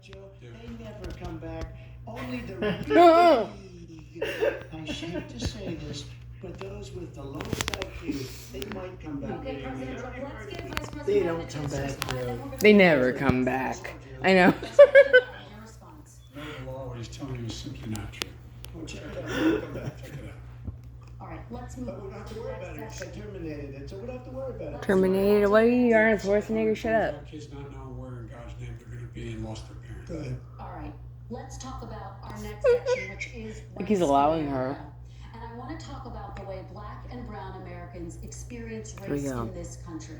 Joe? They never come back. Only the I hate to say this, but those with the lowest IQ, they might come back. Okay, President Trump, let's get Vice President They don't come back, Joe. They never come back. I know. Your response. No, the law, what he's telling you is simply not true. Well, check it out. Come back. Check it out. All right, let's move But we on don't have to to the worry about it. next I section. terminated it, so we don't have to worry about it. Terminated. What are you, Arnold Schwarzenegger? Shut up. Our kids not knowing where in God's name they're going to be and lost their parent. Go ahead. All right, let's talk about our next section, which is Like he's race allowing in her. America. And I want to talk about the way Black and Brown Americans experience Here we race go. in this country.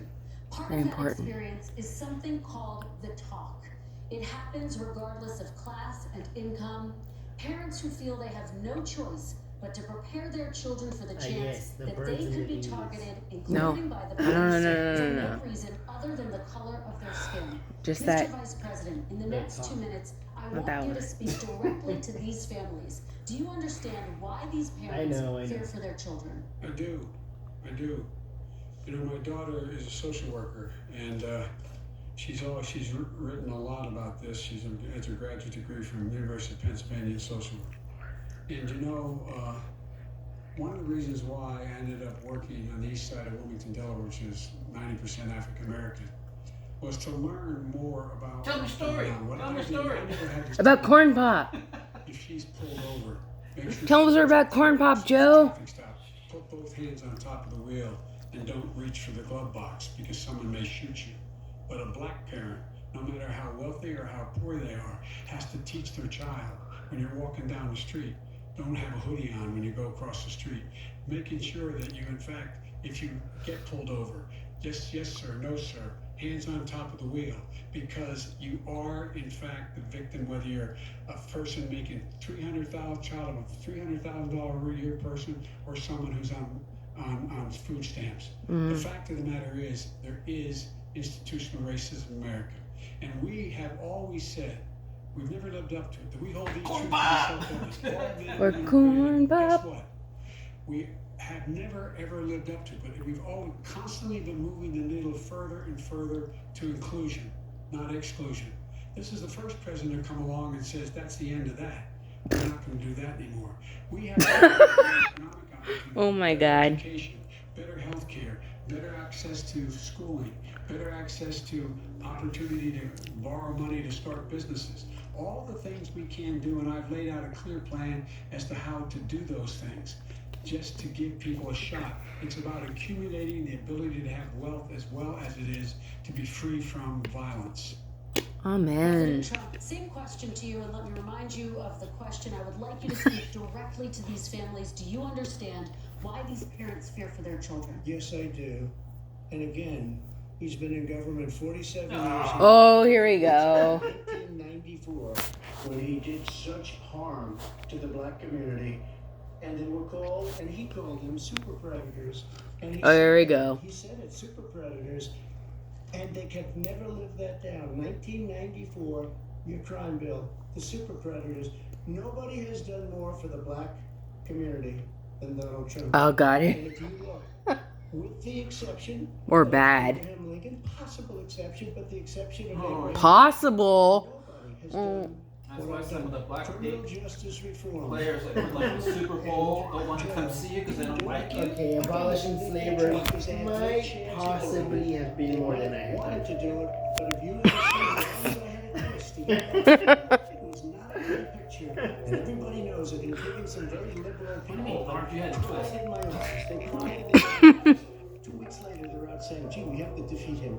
Part Very of that important. experience is something called the talk. It happens regardless of class and income. Parents who feel they have no choice but to prepare their children for the chance yes, the that birds they and could the be bees. targeted, No. including by the No, no, police, no, for no. no reason other than the color of their skin. Just Mr. that. Vice President, in the next 2 minutes, I Not that want you one. to speak directly to these families. Do you understand why these parents know. fear for their children? I do. You know, my daughter is a social worker, and she's written a lot about this. She's has her graduate degree from the University of Pennsylvania in social work. And you know, one of the reasons why I ended up working on the east side of Wilmington, Delaware, which is 90% African American, was to learn more about. Tell me a story. What Tell I me a did. story. I never had this About time. corn pop. If she's pulled over, make sure Tell us she's- about corn pop, Joe. Traffic stop. Put both hands on top of the wheel and don't reach for the glove box because someone may shoot you. But a black parent, no matter how wealthy or how poor they are, has to teach their child when you're walking down the street, don't have a hoodie on when you go across the street, making sure that you, in fact, if you get pulled over, just yes sir, no sir, hands on top of the wheel, because you are in fact the victim, whether you're a person making child of a $300,000 a year person or someone who's on food stamps. The fact of the matter is there is institutional racism in America, and we have always said we've never lived up to it. That we hold these truths to be self-evident. Or corn Guess pop. what? We have never ever lived up to it, but we've all constantly been moving the needle further and further to inclusion, not exclusion. This is the first president to come along and says that's the end of that. We're not going to do that anymore. We have economic Oh my God. education, better health care, better access to schooling, better access to opportunity to borrow money to start businesses. All the things we can do, and I've laid out a clear plan as to how to do those things, just to give people a shot. It's about accumulating the ability to have wealth as well as it is to be free from violence. Amen. President Trump, same question to you, and let me remind you of the question. I would like you to speak directly to these families. Do you understand why these parents fear for their children? Yes, I do. And again, he's been in government 47 years. Oh, here we go. 1994, when he did such harm to the black community, and they were called, and he called them super predators. And he Oh, here we said- go. He said it, super predators, and they could never live that down. 1994, your crime bill, the super predators. Nobody has done more for the black community than Donald Trump. Oh, got And it. if you look, with the exception Or of bad. Abraham Lincoln, possible exception, but the exception of Abraham Possible. nobody has done That's what why I've some of the done. black Criminal justice reform. players that win like the Super Bowl don't want to come see you because they don't like you. Okay, abolishing slavery might possibly have been more than I wanted heard. to do it, but if you had seen it, I had a twist. It was not a good picture, and everybody knows it, including some very liberal people. Aren't you had a twist? Cried in my office. They cried in my office. 2 weeks later, they're out saying, "Gee, we have to defeat him."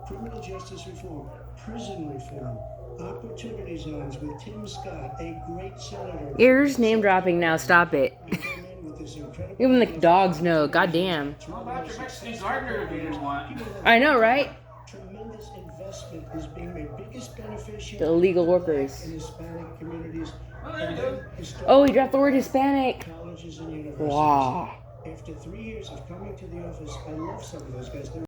Criminal justice reform, prison reform, opportunity zones with Tim Scott, a great senator. You're just name dropping now. Stop it. He came in with this incredible Even the dogs know. Goddamn. How about your Mexican gardener being one? I know, right? Tremendous investment is being made. Biggest beneficiary. The illegal workers. In Hispanic communities. Oh, there you And go. then historic Oh, he dropped the word Hispanic. colleges and universities. Wow. After 3 years of coming to the office, I love some of those guys. They're